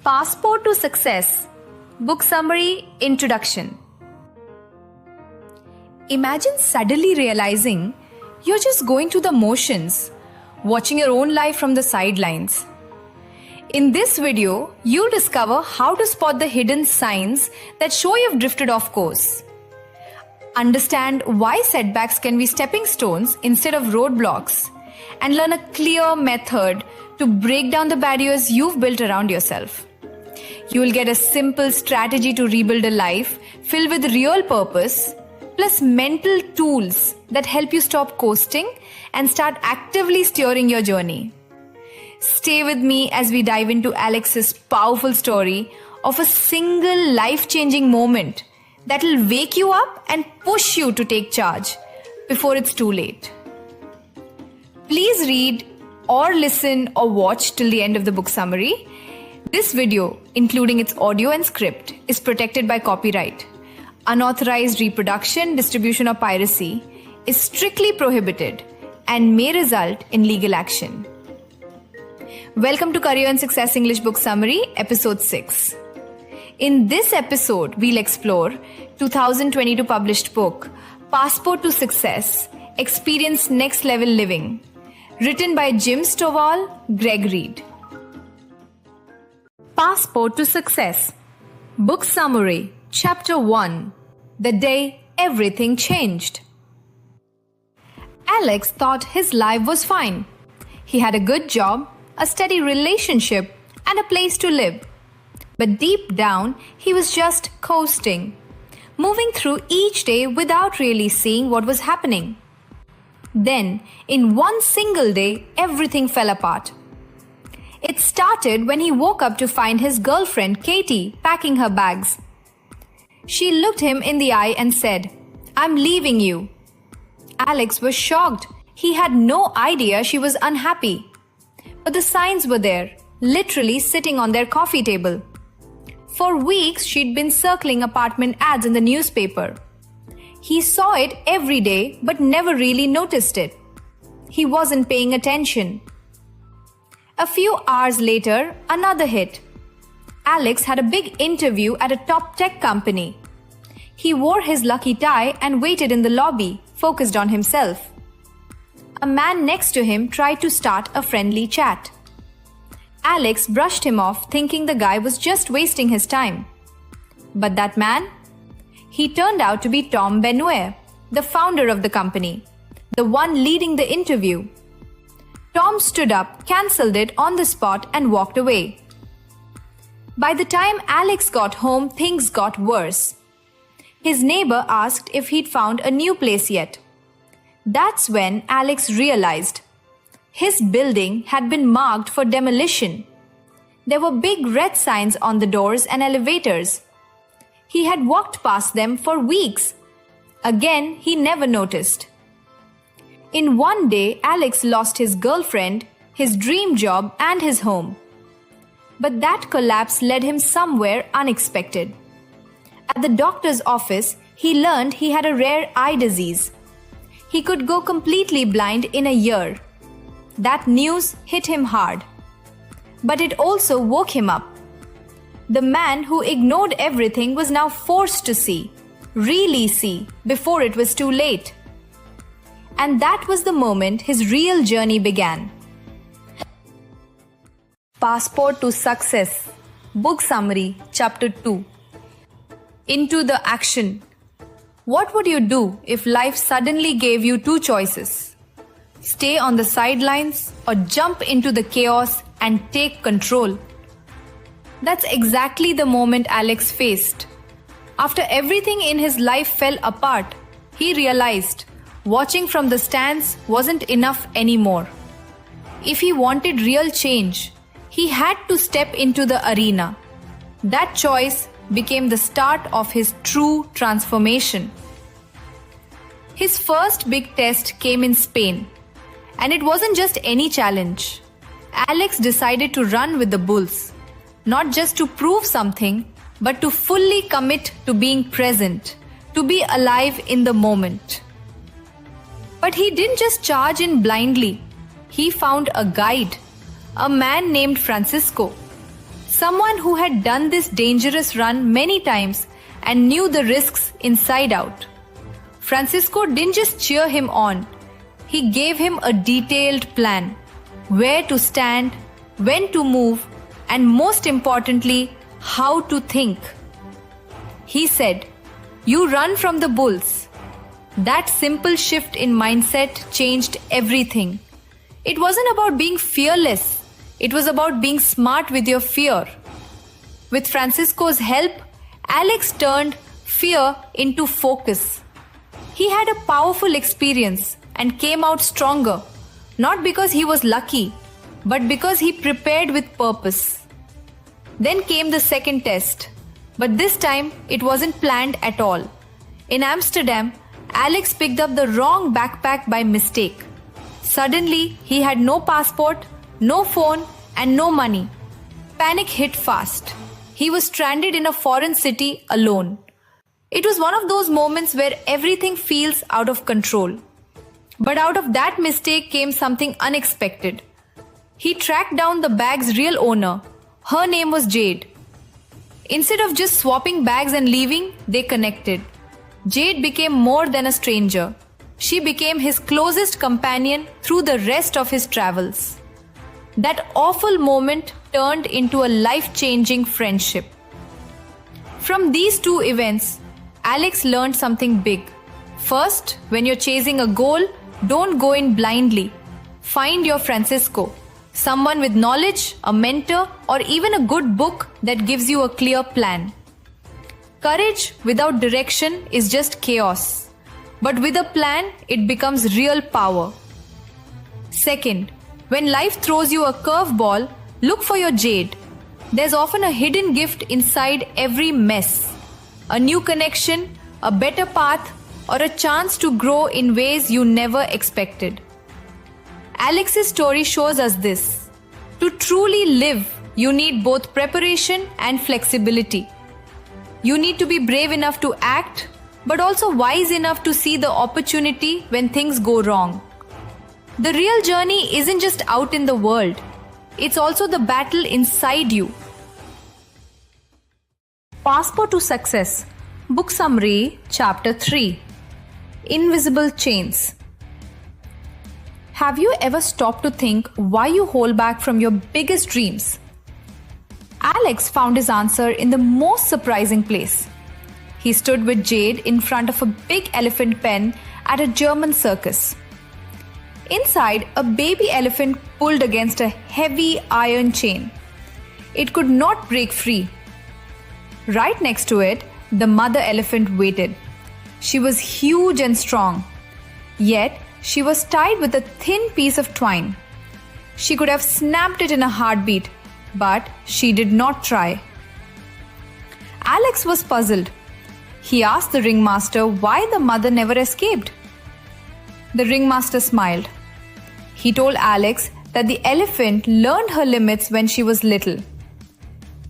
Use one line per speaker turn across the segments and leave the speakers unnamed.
Passport to Success. Book Summary. Introduction. Imagine suddenly realizing you're just going through the motions, watching your own life from the sidelines. In this video, you'll discover how to spot the hidden signs that show you've drifted off course. Understand why setbacks can be stepping stones instead of roadblocks, and learn a clear method to break down the barriers you've built around yourself. You will get a simple strategy to rebuild a life filled with real purpose, plus mental tools that help you stop coasting and start actively steering your journey. Stay with me as we dive into Alex's powerful story of a single life-changing moment that will wake you up and push you to take charge before it's too late. Please read or listen or watch till the end of the book summary. This video, including its audio and script, is protected by copyright. Unauthorized reproduction, distribution, or piracy is strictly prohibited and may result in legal action. Welcome to Career and Success English Book Summary, Episode 6. In this episode, we'll explore 2022 published book, Passport to Success, Experience Next Level Living, written by Stovall, Reid. Passport to Success. Book Summary. Chapter 1. The Day Everything Changed. Alex thought his life was fine. He had a good job, a steady relationship, and a place to live. But deep down, he was just coasting, moving through each day without really seeing what was happening. Then, in one single day, everything fell apart. It started when he woke up to find his girlfriend, Katie, packing her bags. She looked him in the eye and said, "I'm leaving you." Alex was shocked. He had no idea she was unhappy. But the signs were there, literally sitting on their coffee table. For weeks, she'd been circling apartment ads in the newspaper. He saw it every day but never really noticed it. He wasn't paying attention. A few hours later, another hit. Alex had a big interview at a top tech company. He wore his lucky tie and waited in the lobby, focused on himself. A man next to him tried to start a friendly chat. Alex brushed him off, thinking the guy was just wasting his time. But that man? He turned out to be Tom Benoit, the founder of the company, the one leading the interview. Tom stood up, cancelled it on the spot, and walked away. By the time Alex got home, things got worse. His neighbor asked if he'd found a new place yet. That's when Alex realized his building had been marked for demolition. There were big red signs on the doors and elevators. He had walked past them for weeks. Again, he never noticed. In one day, Alex lost his girlfriend, his dream job, and his home. But that collapse led him somewhere unexpected. At the doctor's office, he learned he had a rare eye disease. He could go completely blind in a year. That news hit him hard. But it also woke him up. The man who ignored everything was now forced to see, really see, before it was too late. And that was the moment his real journey began. Passport to Success. Book Summary. Chapter 2. Into the action. What would you do if life suddenly gave you two choices? Stay on the sidelines or jump into the chaos and take control? That's exactly the moment Alex faced. After everything in his life fell apart, he realized watching from the stands wasn't enough anymore. If he wanted real change, he had to step into the arena. That choice became the start of his true transformation. His first big test came in Spain, and it wasn't just any challenge. Alex decided to run with the bulls, not just to prove something, but to fully commit to being present, to be alive in the moment. But he didn't just charge in blindly. He found a guide, a man named Francisco. Someone who had done this dangerous run many times and knew the risks inside out. Francisco didn't just cheer him on, he gave him a detailed plan: where to stand, when to move, and most importantly, how to think. He said, "You run from the bulls." That simple shift in mindset changed everything. It wasn't about being fearless, it was about being smart with your fear. With Francisco's help, Alex turned fear into focus. He had a powerful experience and came out stronger, not because he was lucky, but because he prepared with purpose. Then came the second test, but this time it wasn't planned at all. In Amsterdam, Alex picked up the wrong backpack by mistake. Suddenly, he had no passport, no phone, and no money. Panic hit fast. He was stranded in a foreign city alone. It was one of those moments where everything feels out of control. But out of that mistake came something unexpected. He tracked down the bag's real owner. Her name was Jade. Instead of just swapping bags and leaving, they connected. Jade became more than a stranger. She became his closest companion through the rest of his travels. That awful moment turned into a life-changing friendship. From these two events, Alex learned something big. First, when you're chasing a goal, don't go in blindly. Find your Francisco, someone with knowledge, a mentor, or even a good book that gives you a clear plan. Courage without direction is just chaos, but with a plan, it becomes real power. Second, when life throws you a curveball, look for your Jade. There's often a hidden gift inside every mess. A new connection, a better path, or a chance to grow in ways you never expected. Alex's story shows us this. To truly live, you need both preparation and flexibility. You need to be brave enough to act, but also wise enough to see the opportunity when things go wrong. The real journey isn't just out in the world, it's also the battle inside you. Passport to Success, Book Summary, Chapter 3. Invisible Chains. Have you ever stopped to think why you hold back from your biggest dreams? Alex found his answer in the most surprising place. He stood with Jade in front of a big elephant pen at a German circus. Inside, a baby elephant pulled against a heavy iron chain. It could not break free. Right next to it, the mother elephant waited. She was huge and strong. Yet, she was tied with a thin piece of twine. She could have snapped it in a heartbeat, but she did not try. Alex was puzzled. He asked the ringmaster why the mother never escaped. The ringmaster smiled. He told Alex that the elephant learned her limits when she was little.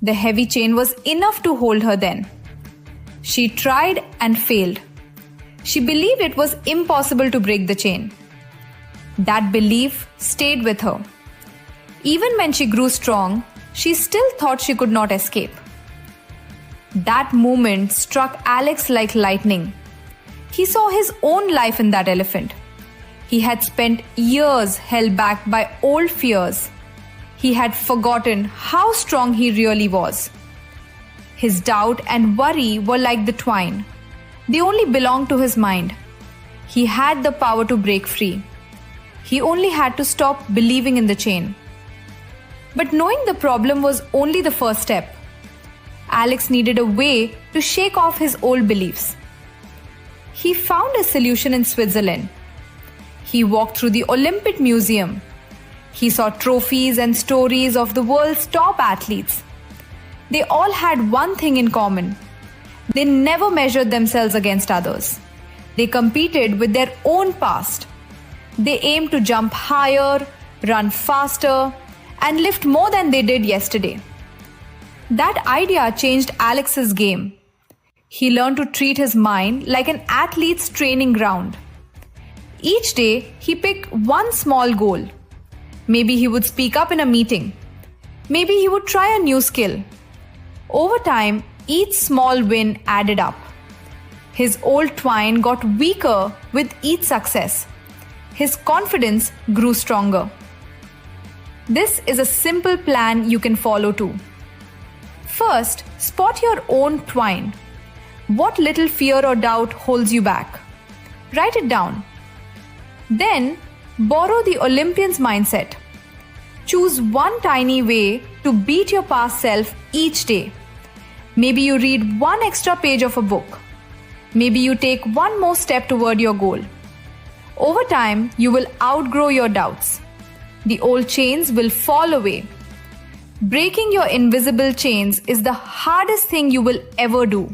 The heavy chain was enough to hold her then. She tried and failed. She believed it was impossible to break the chain. That belief stayed with her. Even when she grew strong, she still thought she could not escape. That moment struck Alex like lightning. He saw his own life in that elephant. He had spent years held back by old fears. He had forgotten how strong he really was. His doubt and worry were like the twine. They only belonged to his mind. He had the power to break free. He only had to stop believing in the chain. But knowing the problem was only the first step. Alex needed a way to shake off his old beliefs. He found a solution in Switzerland. He walked through the Olympic Museum. He saw trophies and stories of the world's top athletes. They all had one thing in common. They never measured themselves against others. They competed with their own past. They aimed to jump higher, run faster, and lift more than they did yesterday. That idea changed Alex's game. He learned to treat his mind like an athlete's training ground. Each day, he picked one small goal. Maybe he would speak up in a meeting. Maybe he would try a new skill. Over time, each small win added up. His old twine got weaker with each success. His confidence grew stronger. This is a simple plan you can follow too. First, spot your own twine. What little fear or doubt holds you back? Write it down. Then, borrow the Olympian's mindset. Choose one tiny way to beat your past self each day. Maybe you read one extra page of a book. Maybe you take one more step toward your goal. Over time, you will outgrow your doubts. The old chains will fall away. Breaking your invisible chains is the hardest thing you will ever do.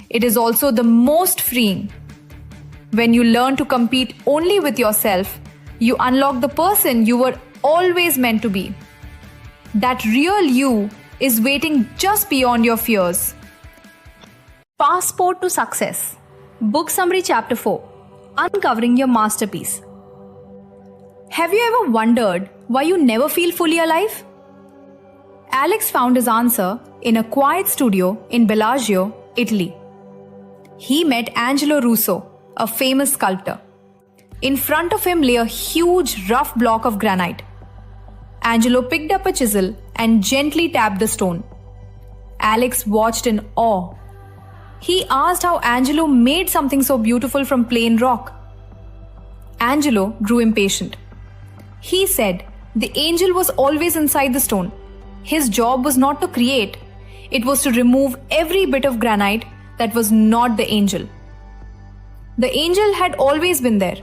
It is also the most freeing. When you learn to compete only with yourself, you unlock the person you were always meant to be. That real you is waiting just beyond your fears. Passport to Success. Book Summary Chapter 4. Uncovering Your Masterpiece. Have you ever wondered why you never feel fully alive? Alex found his answer in a quiet studio in Bellagio, Italy. He met Angelo Russo, a famous sculptor. In front of him lay a huge rough block of granite. Angelo picked up a chisel and gently tapped the stone. Alex watched in awe. He asked how Angelo made something so beautiful from plain rock. Angelo grew impatient. He said the angel was always inside the stone. His job was not to create, it was to remove every bit of granite that was not the angel. The angel had always been there.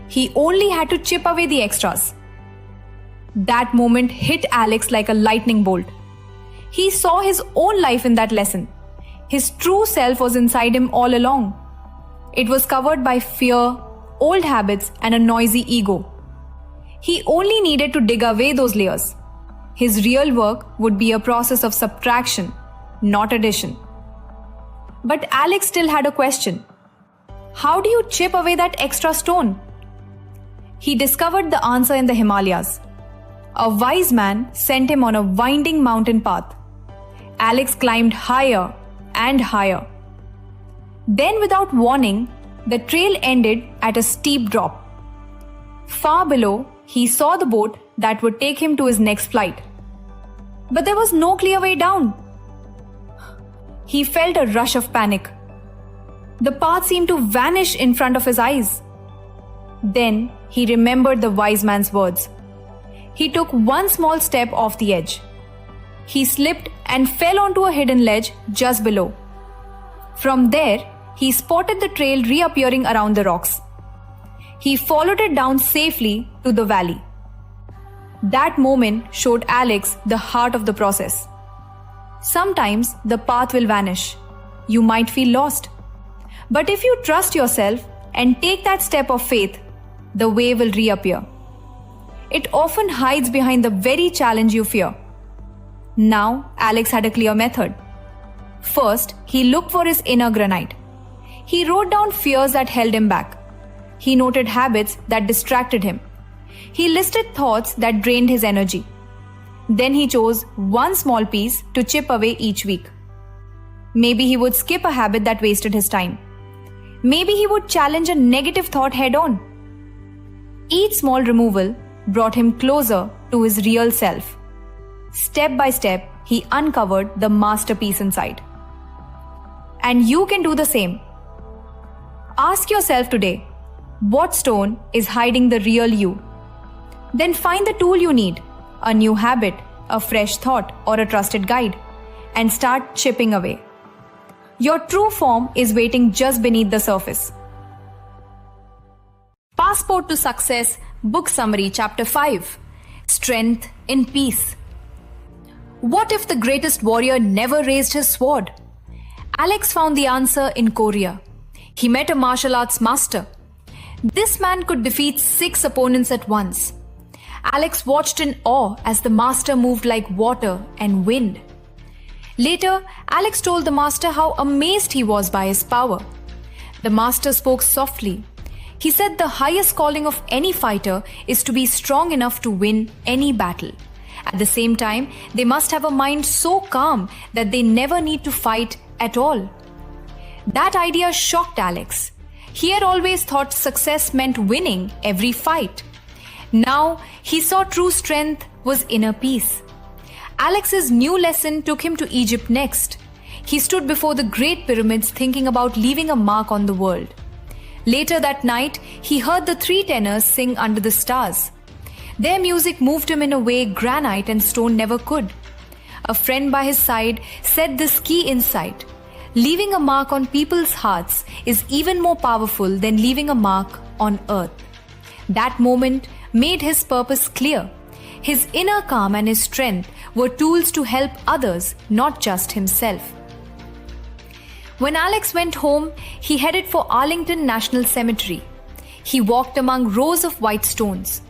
He only had to chip away the extras. That moment hit Alex like a lightning bolt. He saw his own life in that lesson. His true self was inside him all along. It was covered by fear, old habits, and a noisy ego. He only needed to dig away those layers. His real work would be a process of subtraction, not addition. But Alex still had a question. How do you chip away that extra stone? He discovered the answer in the Himalayas. A wise man sent him on a winding mountain path. Alex climbed higher and higher. Then, without warning, the trail ended at a steep drop. Far below, he saw the boat that would take him to his next flight. But there was no clear way down. He felt a rush of panic. The path seemed to vanish in front of his eyes. Then he remembered the wise man's words. He took one small step off the edge. He slipped and fell onto a hidden ledge just below. From there, he spotted the trail reappearing around the rocks. He followed it down safely to the valley. That moment showed Alex the heart of the process. Sometimes the path will vanish. You might feel lost. But if you trust yourself and take that step of faith, the way will reappear. It often hides behind the very challenge you fear. Now, Alex had a clear method. First, he looked for his inner granite. He wrote down fears that held him back. He noted habits that distracted him. He listed thoughts that drained his energy. Then he chose one small piece to chip away each week. Maybe he would skip a habit that wasted his time. Maybe he would challenge a negative thought head on. Each small removal brought him closer to his real self. Step by step, he uncovered the masterpiece inside. And you can do the same. Ask yourself today, what stone is hiding the real you? Then find the tool you need, a new habit, a fresh thought, or a trusted guide, and start chipping away. Your true form is waiting just beneath the surface. Passport to Success, Book Summary, Chapter 5. Strength in Peace. What if the greatest warrior never raised his sword? Alex found the answer in Korea. He met a martial arts master. This man could defeat 6 opponents at once. Alex watched in awe as the master moved like water and wind. Later, Alex told the master how amazed he was by his power. The master spoke softly. He said the highest calling of any fighter is to be strong enough to win any battle. At the same time, they must have a mind so calm that they never need to fight at all. That idea shocked Alex. He had always thought success meant winning every fight. Now, he saw true strength was inner peace. Alex's new lesson took him to Egypt next. He stood before the Great Pyramids thinking about leaving a mark on the world. Later that night, he heard the three tenors sing under the stars. Their music moved him in a way granite and stone never could. A friend by his side said this key insight: leaving a mark on people's hearts is even more powerful than leaving a mark on earth. That moment made his purpose clear. His inner calm and his strength were tools to help others, not just himself. When Alex went home, he headed for Arlington National Cemetery. He walked among rows of white stones.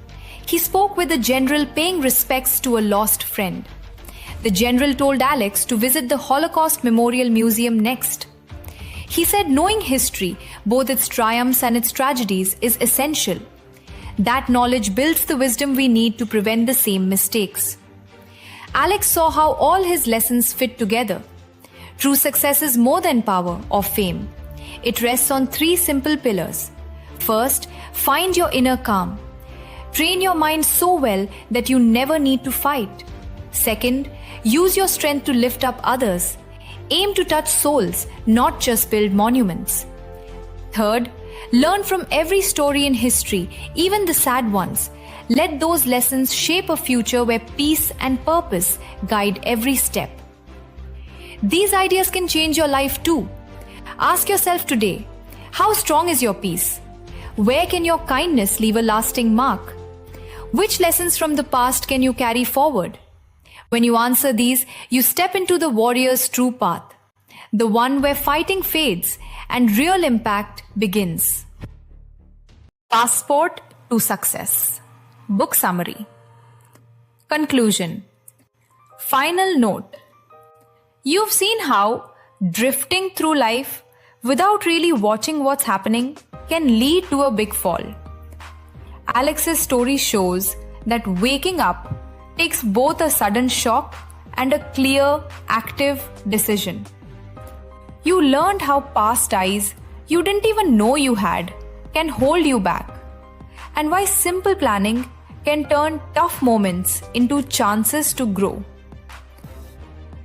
He spoke with the general paying respects to a lost friend. The general told Alex to visit the Holocaust Memorial Museum next. He said knowing history, both its triumphs and its tragedies, is essential. That knowledge builds the wisdom we need to prevent the same mistakes. Alex saw how all his lessons fit together. True success is more than power or fame. It rests on three simple pillars. First, find your inner calm. Train your mind so well that you never need to fight. Second, use your strength to lift up others. Aim to touch souls, not just build monuments. Third, learn from every story in history, even the sad ones. Let those lessons shape a future where peace and purpose guide every step. These ideas can change your life too. Ask yourself today, how strong is your peace? Where can your kindness leave a lasting mark? Which lessons from the past can you carry forward? When you answer these, you step into the warrior's true path, the one where fighting fades and real impact begins. Passport to Success. Book Summary. Conclusion. Final note. You've seen how drifting through life without really watching what's happening can lead to a big fall. Alex's story shows that waking up takes both a sudden shock and a clear, active decision. You learned how past eyes you didn't even know you had can hold you back, and why simple planning can turn tough moments into chances to grow.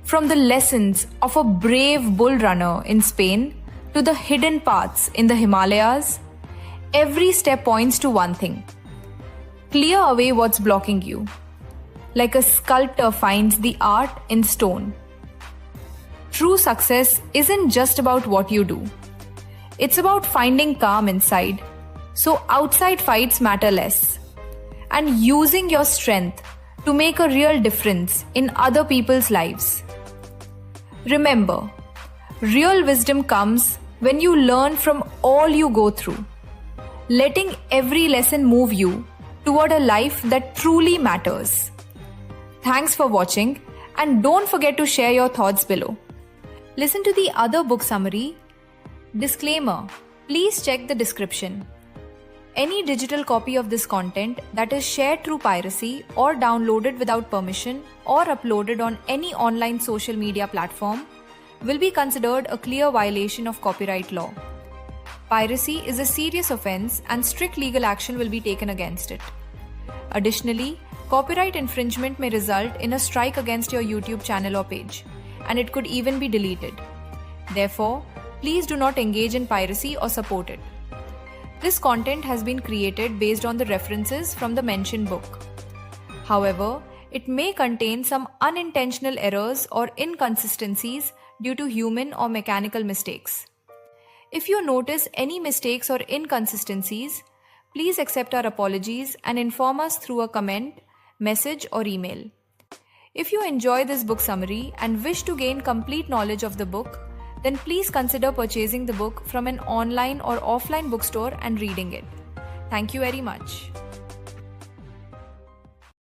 From the lessons of a brave bull runner in Spain to the hidden paths in the Himalayas, every step points to one thing: clear away what's blocking you. Like a sculptor finds the art in stone. True success isn't just about what you do. It's about finding calm inside, so outside fights matter less, and using your strength to make a real difference in other people's lives. Remember, real wisdom comes when you learn from all you go through, letting every lesson move you toward a life that truly matters. Thanks for watching, and don't forget to share your thoughts below. Listen to the other book summary. Disclaimer: please check the description. Any digital copy of this content that is shared through piracy or downloaded without permission or uploaded on any online social media platform will be considered a clear violation of copyright law. Piracy is a serious offense and strict legal action will be taken against it. Additionally, copyright infringement may result in a strike against your YouTube channel or page, and it could even be deleted. Therefore, please do not engage in piracy or support it. This content has been created based on the references from the mentioned book. However, it may contain some unintentional errors or inconsistencies due to human or mechanical mistakes. If you notice any mistakes or inconsistencies, please accept our apologies and inform us through a comment, message, or email. If you enjoy this book summary and wish to gain complete knowledge of the book, then please consider purchasing the book from an online or offline bookstore and reading it. Thank you very much.